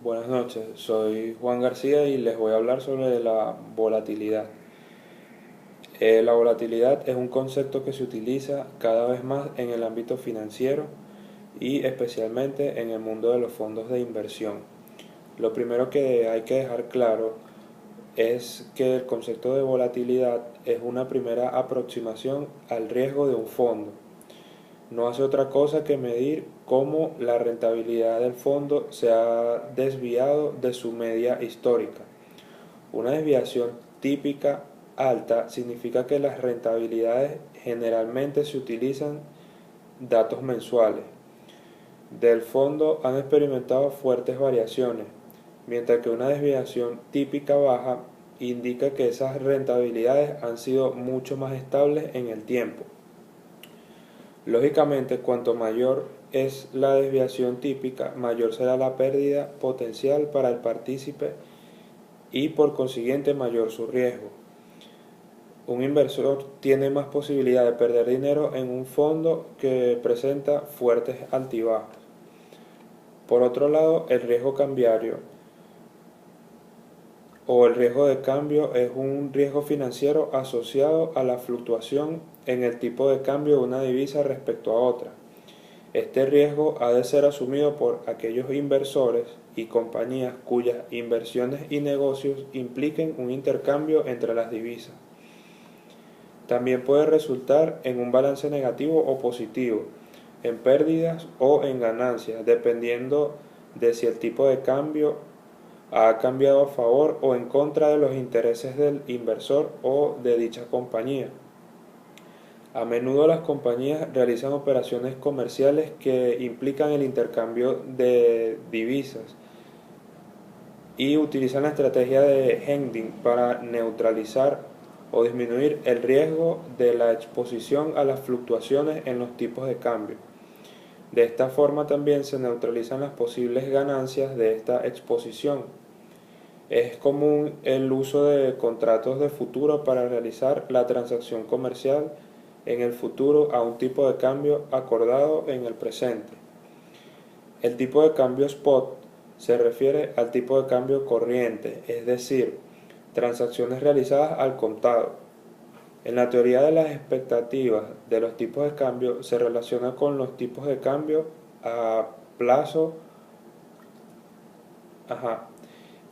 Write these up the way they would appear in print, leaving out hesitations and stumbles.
Buenas noches, soy Juan García y les voy a hablar sobre la volatilidad. La volatilidad es un concepto que se utiliza cada vez más en el ámbito financiero y especialmente en el mundo de los fondos de inversión. Lo primero que hay que dejar claro es que el concepto de volatilidad es una primera aproximación al riesgo de un fondo. No hace otra cosa que medir cómo la rentabilidad del fondo se ha desviado de su media histórica. Una desviación típica alta significa que las rentabilidades generalmente se utilizan datos mensuales. Del fondo han experimentado fuertes variaciones, mientras que una desviación típica baja indica que esas rentabilidades han sido mucho más estables en el tiempo. Lógicamente, cuanto mayor es la desviación típica, mayor será la pérdida potencial para el partícipe y por consiguiente mayor su riesgo. Un inversor tiene más posibilidad de perder dinero en un fondo que presenta fuertes altibajos. Por otro lado, el riesgo cambiario o el riesgo de cambio es un riesgo financiero asociado a la fluctuación en el tipo de cambio de una divisa respecto a otra. Este riesgo ha de ser asumido por aquellos inversores y compañías cuyas inversiones y negocios impliquen un intercambio entre las divisas. También puede resultar en un balance negativo o positivo, en pérdidas o en ganancias, dependiendo de si el tipo de cambio ha cambiado a favor o en contra de los intereses del inversor o de dicha compañía. A menudo las compañías realizan operaciones comerciales que implican el intercambio de divisas y utilizan la estrategia de hedging para neutralizar o disminuir el riesgo de la exposición a las fluctuaciones en los tipos de cambio. De esta forma también se neutralizan las posibles ganancias de esta exposición. Es común el uso de contratos de futuro para realizar la transacción comercial en el futuro a un tipo de cambio acordado en el presente. El tipo de cambio spot se refiere al tipo de cambio corriente, es decir, transacciones realizadas al contado. En la teoría de las expectativas de los tipos de cambio se relaciona con los tipos de cambio a plazo.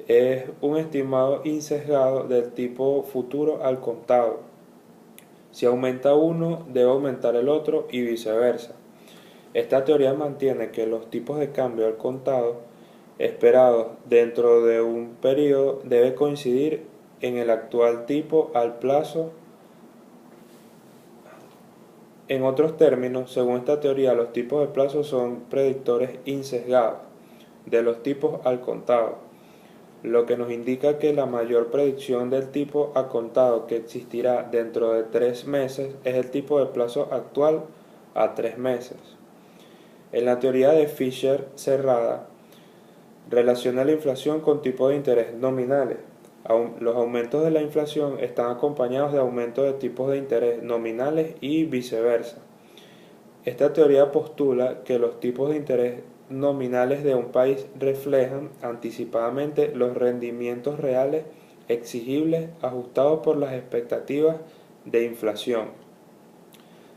Es un estimado insesgado del tipo futuro al contado. Si aumenta uno, debe aumentar el otro y viceversa. Esta teoría mantiene que los tipos de cambio al contado esperados dentro de un periodo debe coincidir en el actual tipo al plazo. En otros términos, según esta teoría, los tipos de plazo son predictores insesgados de los tipos al contado, lo que nos indica que la mayor predicción del tipo a contado que existirá dentro de 3 meses es el tipo de plazo actual a 3 meses. En la teoría de Fisher cerrada, relaciona la inflación con tipos de interés nominales. Los aumentos de la inflación están acompañados de aumentos de tipos de interés nominales y viceversa. Esta teoría postula que los tipos de interés nominales de un país reflejan anticipadamente los rendimientos reales exigibles ajustados por las expectativas de inflación.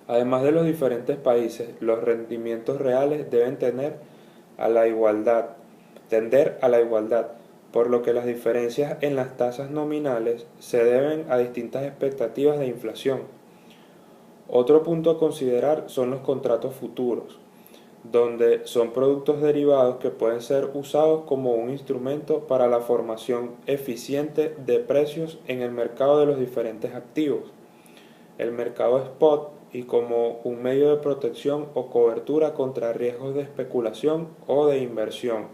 Además de los diferentes países, los rendimientos reales deben tender a la igualdad, por lo que las diferencias en las tasas nominales se deben a distintas expectativas de inflación. Otro punto a considerar son los contratos futuros, donde son productos derivados que pueden ser usados como un instrumento para la formación eficiente de precios en el mercado de los diferentes activos, el mercado spot, y como un medio de protección o cobertura contra riesgos de especulación o de inversión.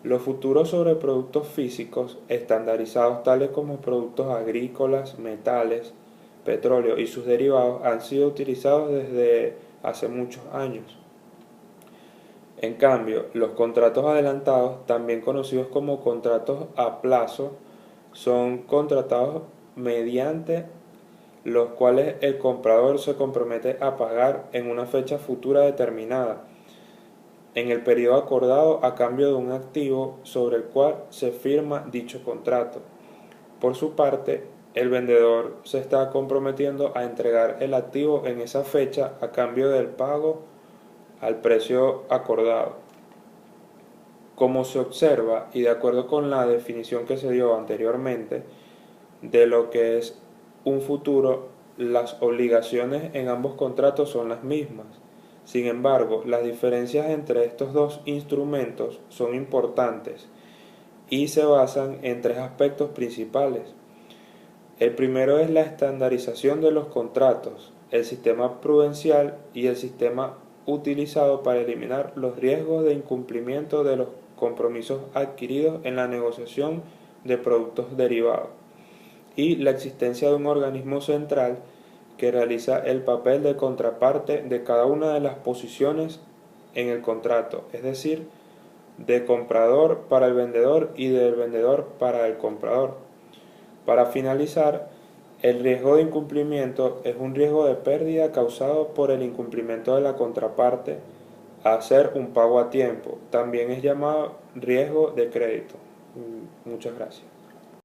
Los futuros sobre productos físicos estandarizados tales como productos agrícolas, metales, petróleo y sus derivados han sido utilizados desde hace muchos años. En cambio, los contratos adelantados, también conocidos como contratos a plazo, son contratados mediante los cuales el comprador se compromete a pagar en una fecha futura determinada. en el periodo acordado a cambio de un activo sobre el cual se firma dicho contrato. Por su parte, el vendedor se está comprometiendo a entregar el activo en esa fecha a cambio del pago al precio acordado. Como se observa, y de acuerdo con la definición que se dio anteriormente de lo que es un futuro, las obligaciones en ambos contratos son las mismas. Sin embargo, las diferencias entre estos dos instrumentos son importantes y se basan en tres aspectos principales. El primero es la estandarización de los contratos, el sistema prudencial y el sistema utilizado para eliminar los riesgos de incumplimiento de los compromisos adquiridos en la negociación de productos derivados, y la existencia de un organismo central que realiza el papel de contraparte de cada una de las posiciones en el contrato, es decir, de comprador para el vendedor y del vendedor para el comprador. Para finalizar, el riesgo de incumplimiento es un riesgo de pérdida causado por el incumplimiento de la contraparte a hacer un pago a tiempo. También es llamado riesgo de crédito. Muchas gracias.